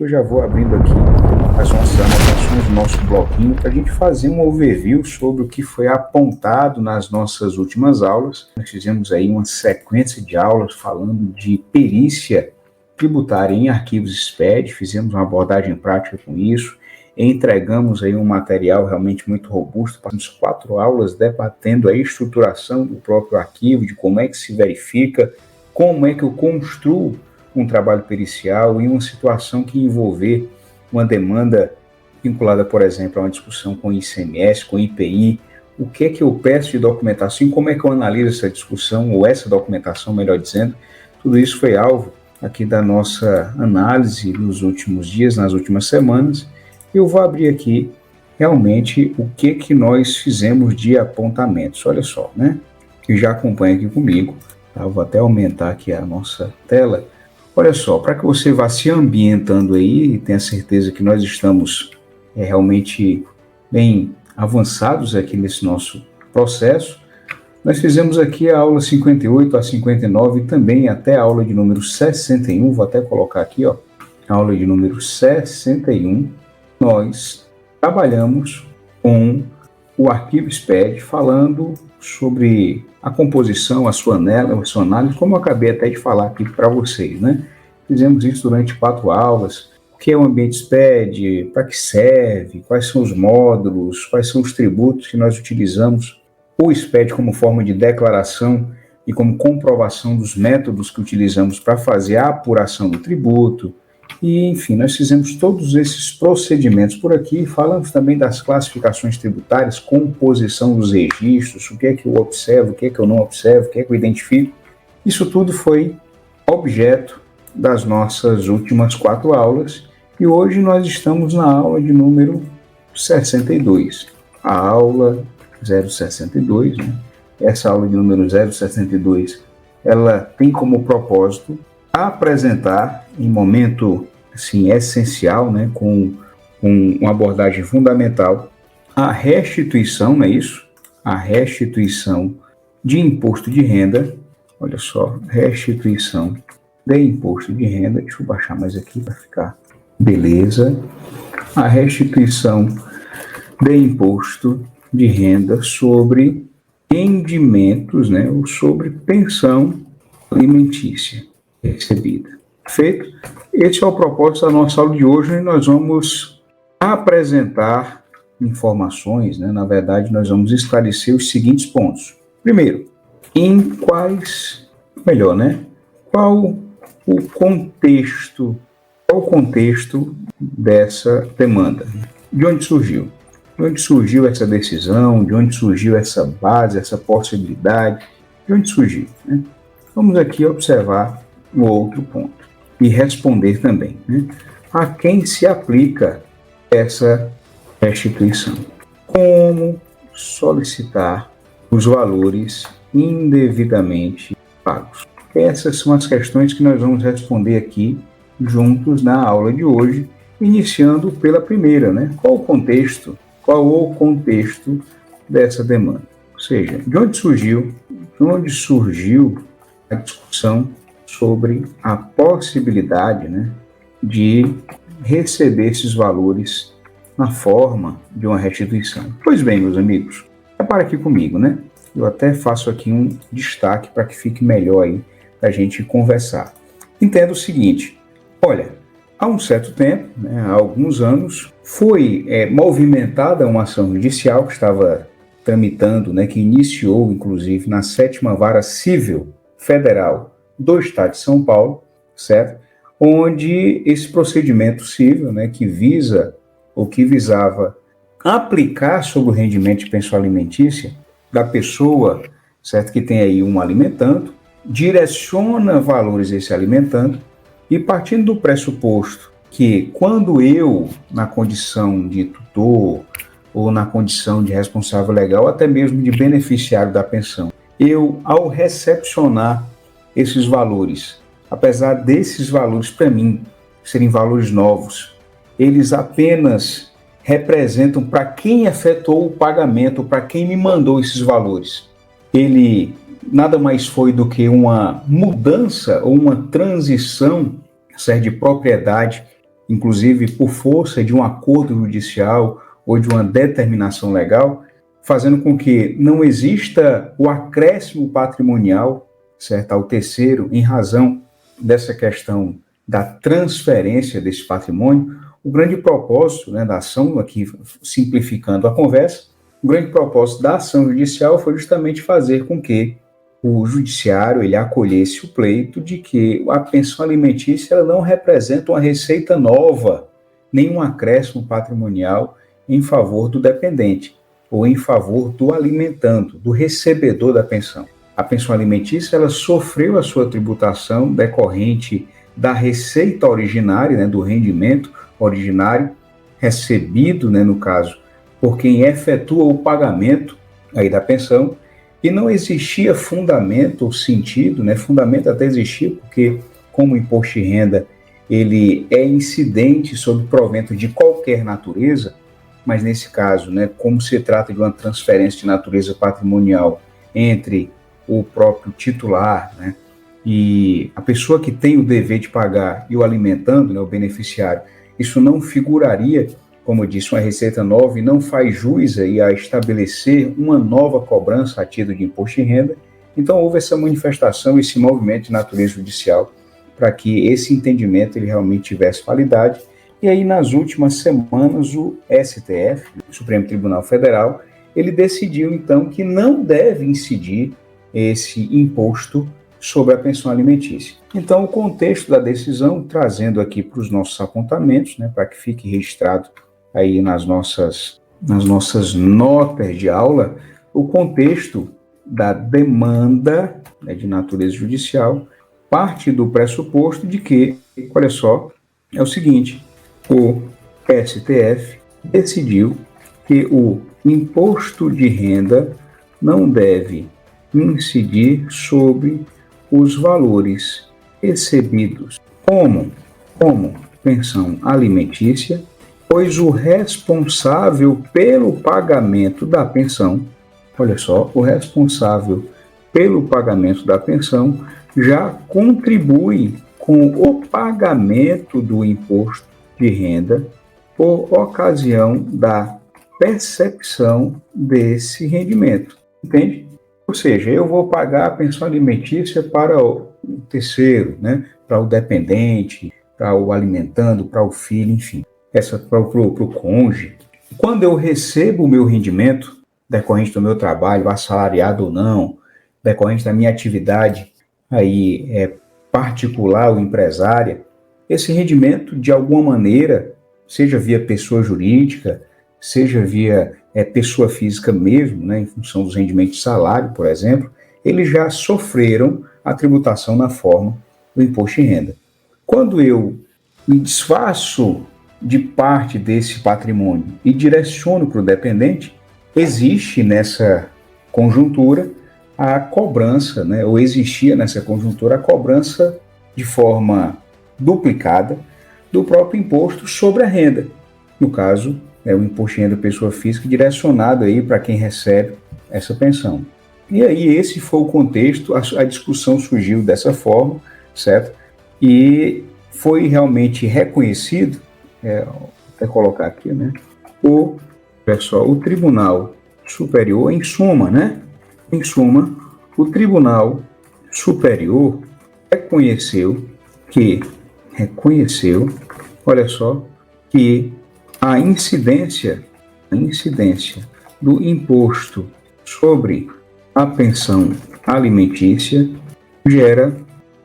eu já vou abrindo aqui as nossas anotações do nosso bloquinho para a gente fazer um overview sobre o que foi apontado nas nossas últimas aulas. Nós fizemos aí uma sequência de aulas falando de perícia tributária em arquivos SPED, fizemos uma abordagem prática com isso, entregamos aí um material realmente muito robusto, passamos 4 aulas debatendo a estruturação do próprio arquivo, de como é que se verifica, como é que eu construo um trabalho pericial em uma situação que envolver uma demanda vinculada, por exemplo, a uma discussão com ICMS, com IPI, o que é que eu peço de documentação, como é que eu analiso essa discussão, ou essa documentação, melhor dizendo. Tudo isso foi alvo aqui da nossa análise nos últimos dias, nas últimas semanas. Eu vou abrir aqui realmente o que nós fizemos de apontamentos. Olha só, né? Que já acompanha aqui comigo, tá? Eu vou até aumentar aqui a nossa tela. Olha só, para que você vá se ambientando aí e tenha certeza que nós estamos realmente bem avançados aqui nesse nosso processo, nós fizemos aqui a aula 58 a 59 e também até a aula de número 61, vou até colocar aqui, ó, a aula de número 61, nós trabalhamos com o arquivo SPED, falando sobre a composição, a sua análise, como eu acabei até de falar aqui para vocês, né? Fizemos isso durante 4 aulas. O que é o ambiente SPED? Para que serve? Quais são os módulos? Quais são os tributos que nós utilizamos? O SPED como forma de declaração e como comprovação dos métodos que utilizamos para fazer a apuração do tributo. E, enfim, nós fizemos todos esses procedimentos por aqui, falamos também das classificações tributárias, composição dos registros, o que é que eu observo, o que é que eu não observo, o que é que eu identifico. Isso tudo foi objeto das nossas últimas 4 aulas, e hoje nós estamos na aula de número 62, a aula 062, né? Essa aula de número 062, ela tem como propósito apresentar em momento assim, essencial, né, com uma abordagem fundamental, a restituição, não é isso? A restituição de imposto de renda, olha só, restituição de imposto de renda, deixa eu baixar mais aqui para ficar beleza, a restituição de imposto de renda sobre rendimentos, né, ou sobre pensão alimentícia recebida. Perfeito? Esse é o propósito da nossa aula de hoje, e nós vamos apresentar informações, né? Na verdade, nós vamos esclarecer os seguintes pontos. Primeiro, qual o contexto dessa demanda? De onde surgiu? De onde surgiu essa decisão? De onde surgiu essa base, essa possibilidade? De onde surgiu, né? Vamos aqui observar o outro ponto e responder também, né? A quem se aplica essa restituição? Como solicitar os valores indevidamente pagos? Essas são as questões que nós vamos responder aqui juntos na aula de hoje, iniciando pela primeira, né? Qual o contexto dessa demanda? Ou seja, de onde surgiu a discussão sobre a possibilidade, né, de receber esses valores na forma de uma restituição. Pois bem, meus amigos, repara aqui comigo, né? Eu até faço aqui um destaque para que fique melhor aí para a gente conversar. Entenda o seguinte, olha, há um certo tempo, né, há alguns anos, foi movimentada uma ação judicial que estava tramitando, né, que iniciou, inclusive, na 7ª Vara Civil Federal do Estado de São Paulo, certo? Onde esse procedimento civil, né, que visava aplicar sobre o rendimento de pensão alimentícia da pessoa, certo, que tem aí um alimentando, direciona valores a esse alimentando, e partindo do pressuposto que quando eu, na condição de tutor ou na condição de responsável legal, até mesmo de beneficiário da pensão, eu, ao recepcionar esses valores, apesar desses valores, para mim, serem valores novos, eles apenas representam para quem efetuou o pagamento, para quem me mandou esses valores. Ele nada mais foi do que uma mudança ou uma transição, certo, de propriedade inclusive por força de um acordo judicial ou de uma determinação legal, fazendo com que não exista o acréscimo patrimonial, certo, ao terceiro, em razão dessa questão da transferência desse patrimônio. O grande propósito, né, da ação, aqui simplificando a conversa, o grande propósito da ação judicial foi justamente fazer com que o judiciário ele acolhesse o pleito de que a pensão alimentícia ela não representa uma receita nova, nem um acréscimo patrimonial em favor do dependente ou em favor do alimentando, do recebedor da pensão. A pensão alimentícia ela sofreu a sua tributação decorrente da receita originária, né, do rendimento originário recebido, né, no caso, por quem efetua o pagamento aí da pensão, e não existia fundamento ou sentido, né? Fundamento até existia, porque como o imposto de renda ele é incidente sobre provento de qualquer natureza, mas nesse caso, né, como se trata de uma transferência de natureza patrimonial entre o próprio titular, né, e a pessoa que tem o dever de pagar e o alimentando, né, o beneficiário, isso não figuraria, como eu disse, uma receita nova e não faz jus aí a estabelecer uma nova cobrança a título de imposto de renda. Então houve essa manifestação, esse movimento de natureza judicial para que esse entendimento ele realmente tivesse validade. E aí nas últimas semanas o STF, o Supremo Tribunal Federal, ele decidiu então que não deve incidir esse imposto sobre a pensão alimentícia. Então o contexto da decisão, trazendo aqui para os nossos apontamentos, né, para que fique registrado aí nas nossas notas de aula, o contexto da demanda, né, de natureza judicial parte do pressuposto de que, olha só, é o seguinte, o STF decidiu que o imposto de renda não deve incidir sobre os valores recebidos como pensão alimentícia, pois o responsável pelo pagamento da pensão, olha só, o responsável pelo pagamento da pensão já contribui com o pagamento do imposto de renda por ocasião da percepção desse rendimento, entende? Ou seja, eu vou pagar a pensão alimentícia para o terceiro, né, para o dependente, para o alimentando, para o filho, enfim, essa para o cônjuge. Quando eu recebo o meu rendimento, decorrente do meu trabalho, assalariado ou não, decorrente da minha atividade aí, particular ou empresária, esse rendimento, de alguma maneira, seja via pessoa jurídica, seja via pessoa física mesmo, né, em função dos rendimentos de salário, por exemplo, eles já sofreram a tributação na forma do imposto de renda. Quando eu me desfaço de parte desse patrimônio e direciono para o dependente, existe nessa conjuntura a cobrança, né, ou existia nessa conjuntura a cobrança de forma duplicada do próprio imposto sobre a renda. No caso, o imposto de renda pessoa física direcionado aí para quem recebe essa pensão. E aí esse foi o contexto, a discussão surgiu dessa forma, certo? E foi realmente reconhecido, até colocar aqui, né? O Tribunal Superior, em suma, né? Em suma, o Tribunal Superior reconheceu, olha só, que a incidência do imposto sobre a pensão alimentícia gera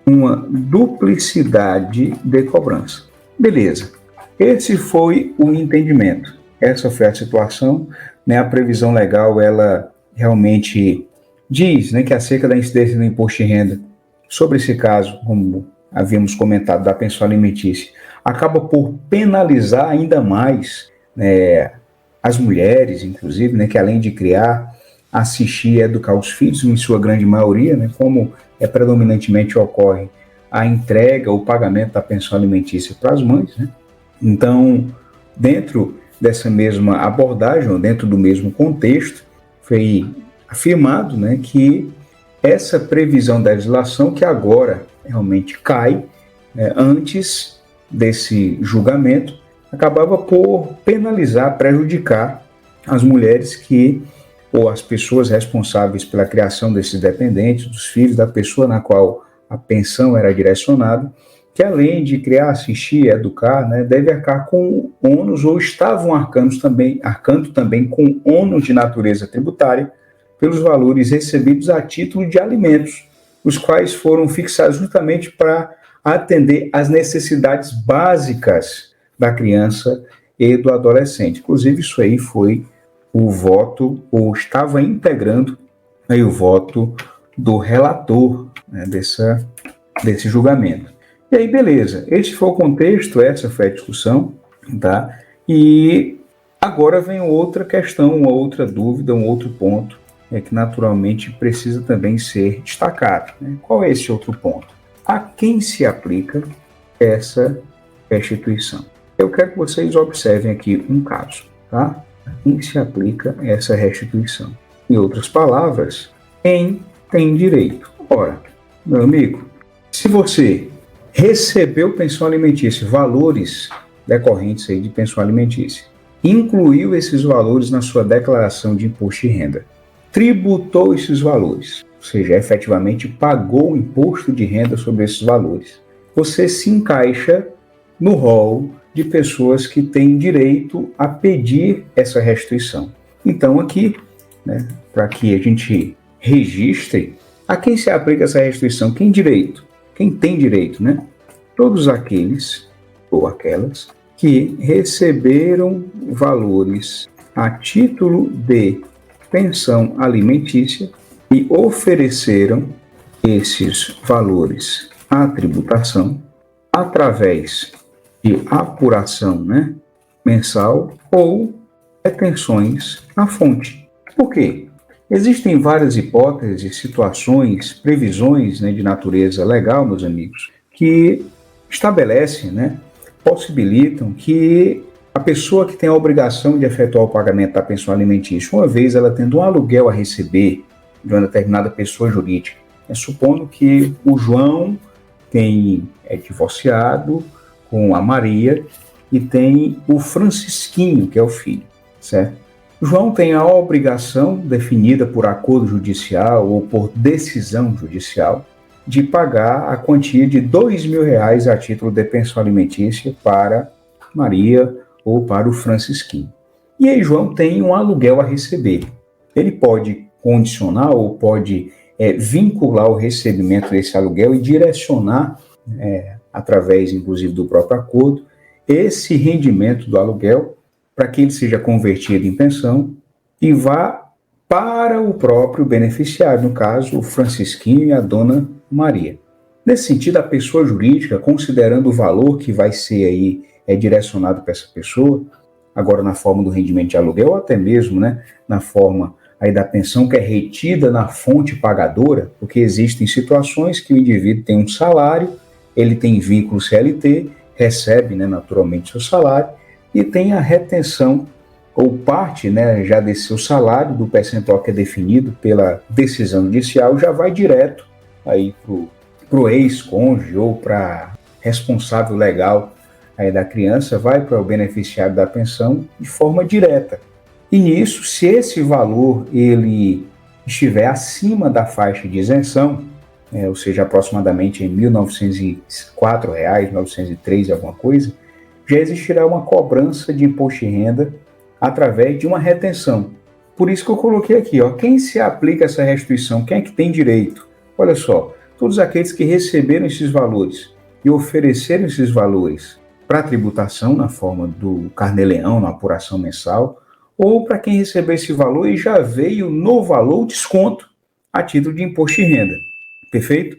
uma duplicidade de cobrança. Beleza. Esse foi o entendimento. Essa foi a situação, né? A previsão legal, ela realmente diz, né, que acerca da incidência do imposto de renda sobre esse caso, como havíamos comentado, da pensão alimentícia, acaba por penalizar ainda mais, né, as mulheres, inclusive, né, que além de criar, assistir e educar os filhos, em sua grande maioria, né, como predominantemente ocorre a entrega, o pagamento da pensão alimentícia para as mães, né? Então, dentro dessa mesma abordagem, ou dentro do mesmo contexto, foi afirmado, né, que essa previsão da legislação, que agora realmente cai, antes desse julgamento acabava por penalizar, prejudicar as mulheres ou as pessoas responsáveis pela criação desses dependentes, dos filhos da pessoa na qual a pensão era direcionada, que além de criar, assistir, educar, né, deve arcar com ônus, ou estavam arcando também com ônus de natureza tributária, pelos valores recebidos a título de alimentos, os quais foram fixados justamente para atender às necessidades básicas da criança e do adolescente. Inclusive, isso aí foi o voto, ou estava integrando aí o voto do relator, né, desse julgamento. E aí, beleza, esse foi o contexto, essa foi a discussão, tá? E agora vem outra questão, uma outra dúvida, um outro ponto, que naturalmente precisa também ser destacado, né? Qual é esse outro ponto? A quem se aplica essa restituição? Eu quero que vocês observem aqui um caso, tá? A quem se aplica essa restituição? Em outras palavras, quem tem direito? Ora, meu amigo, se você recebeu pensão alimentícia, valores decorrentes aí de pensão alimentícia, incluiu esses valores na sua declaração de imposto de renda, tributou esses valores, ou seja, efetivamente pagou o imposto de renda sobre esses valores, você se encaixa no rol de pessoas que têm direito a pedir essa restituição. Então aqui, né, para que a gente registre, a quem se aplica essa restituição? Quem tem direito, né? Todos aqueles ou aquelas que receberam valores a título de pensão alimentícia e ofereceram esses valores à tributação através de apuração, né, mensal ou retenções na fonte. Por quê? Existem várias hipóteses, situações, previsões, né, de natureza legal, meus amigos, que estabelecem, né, possibilitam que a pessoa que tem a obrigação de efetuar o pagamento da pensão alimentícia, uma vez ela tendo um aluguel a receber de uma determinada pessoa jurídica, supondo que o João é divorciado com a Maria e tem o Francisquinho, que é o filho, certo? O João tem a obrigação, definida por acordo judicial ou por decisão judicial, de pagar a quantia de R$2.000 a título de pensão alimentícia para Maria ou para o Francisquinho. E aí João tem um aluguel a receber. Ele pode condicionar ou pode vincular o recebimento desse aluguel e direcionar, através inclusive do próprio acordo, esse rendimento do aluguel para que ele seja convertido em pensão e vá para o próprio beneficiário, no caso, o Francisquinho e a dona Maria. Nesse sentido, a pessoa jurídica, considerando o valor que vai ser aí direcionado para essa pessoa, agora na forma do rendimento de aluguel, ou até mesmo, né, na forma aí da pensão que é retida na fonte pagadora, porque existem situações que o indivíduo tem um salário, ele tem vínculo CLT, recebe, né, naturalmente seu salário, e tem a retenção, ou parte, né, já desse seu salário, do percentual que é definido pela decisão judicial, já vai direto aí para o ex-cônjuge ou para responsável legal aí da criança, vai para o beneficiário da pensão de forma direta. E nisso, se esse valor ele estiver acima da faixa de isenção, ou seja, aproximadamente em R$ 1.904, R$ 903 alguma coisa, já existirá uma cobrança de imposto de renda através de uma retenção. Por isso que eu coloquei aqui, quem se aplica essa restituição, quem é que tem direito? Olha só, todos aqueles que receberam esses valores e ofereceram esses valores para tributação na forma do carnê-leão, na apuração mensal, ou para quem recebeu esse valor e já veio no valor o desconto a título de imposto de renda. Perfeito?